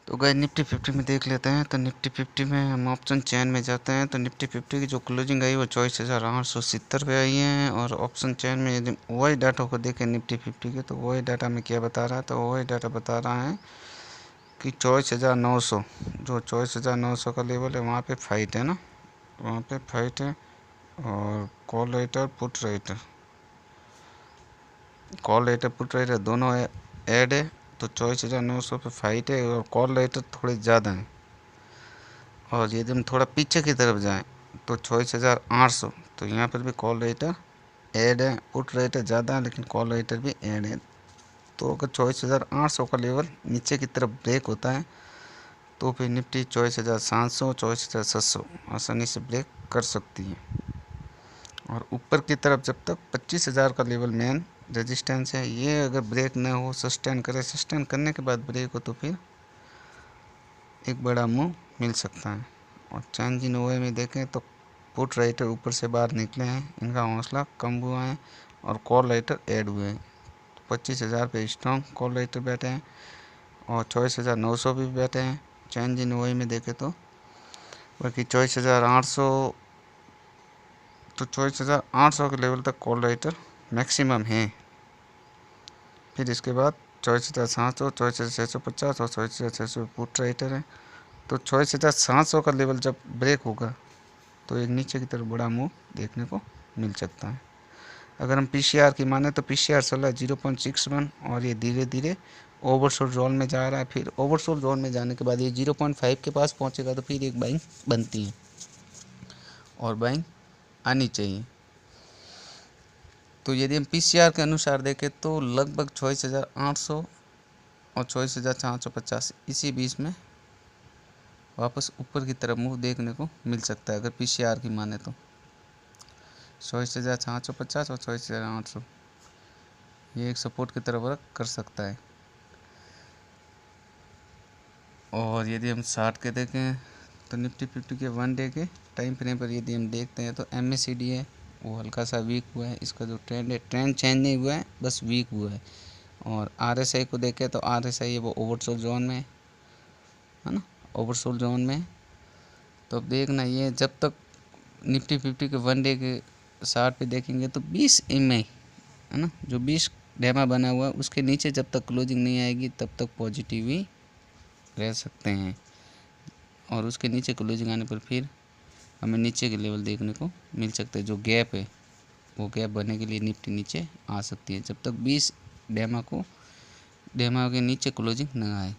तो गए निफ्टी 50 में देख लेते हैं। तो निफ्टी 50 में हम ऑप्शन चेन में जाते हैं। तो निफ्टी 50 की जो क्लोजिंग आई वो 24,870 पे आई है। और ऑप्शन चेन में यदि वही डाटा को देखें निफ्टी 50 के, तो वही डाटा में क्या बता रहा है, तो वही डाटा बता रहा है कि 24,900, जो 24,900 का लेवल है वहाँ पे फाइट है ना, वहाँ पे फाइट है। और call writer put writer, call writer put writer दोनों ऐड है। तो 24,900 पे फाइट है और कॉल राइटर थोड़े ज़्यादा हैं। और यदि हम थोड़ा पीछे की तरफ जाएं तो 24,800, तो यहाँ पर भी कॉल राइटर ऐड है, पुट राइटर ज़्यादा है लेकिन कॉल राइटर भी ऐड है। तो अगर 24,800 का लेवल नीचे की तरफ ब्रेक होता है तो फिर निफ्टी 24,700, 24,700 आसानी से ब्रेक कर सकती है। और ऊपर की तरफ जब तक 25,000 का लेवल मेन रेजिस्टेंस है, ये अगर ब्रेक ना हो, सस्टेन करे, सस्टेन करने के बाद ब्रेक हो तो फिर एक बड़ा मूव मिल सकता है। और चेंज इन ओए में देखें तो पुट राइटर ऊपर से बाहर निकले हैं, इनका हौसला कम हुआ है और कॉल राइटर ऐड हुए हैं। 25,000 पे स्ट्रॉन्ग कॉल राइटर बैठे हैं और 24,900 भी बैठे हैं चेंज इन ओए में देखें तो। बाकी 24,800, तो 24,800 के लेवल तक कॉल राइटर मैक्सिमम है। फिर इसके बाद 24,700, 24,650 और 24,600 पुट राइटर है। तो 24,700 का लेवल जब ब्रेक होगा तो एक नीचे की तरफ बड़ा मूव देखने को मिल सकता है। अगर हम पीसीआर की माने तो पीसीआर 0.61 और ये धीरे धीरे ओवरसोल्ड जोन में जा रहा है। फिर ओवरसोल्ड जोन में जाने के बाद ये 0.5 के पास पहुंचेगा तो फिर एक बाइंग बनती है और बाइंग आनी चाहिए। तो यदि हम पीसीआर के अनुसार देखें तो लगभग 24,800 और 24,450 इसी बीच में वापस ऊपर की तरफ मूव देखने को मिल सकता है अगर पीसीआर की माने तो। 24,450 और 24,800 ये एक सपोर्ट की तरफ वर्क कर सकता है। और यदि हम 60 के देखें तो निफ्टी 50 के 1 डे के टाइम फ्रेम पर यदि हम देखते हैं तो MACD है वो हल्का सा वीक हुआ है। इसका जो ट्रेंड है, ट्रेंड चेंज नहीं हुआ है, बस वीक हुआ है। और RSI को देखें तो RSI है वो ओवरसोल्ड जोन में है ना, ओवरसोल्ड जोन में। तो अब देखना ये जब तक निफ्टी 50 के 1 डे के 60 पे देखेंगे तो 20 MA है ना, जो 20 डेमा बना हुआ है उसके नीचे जब तक क्लोजिंग नहीं आएगी तब तक पॉजिटिव ही रह सकते हैं। और उसके नीचे क्लोजिंग आने पर फिर हमें नीचे के लेवल देखने को मिल सकता है। जो गैप है वो गैप बनने के लिए निफ्टी नीचे आ सकती है जब तक 20 डेमा के नीचे क्लोजिंग न आए।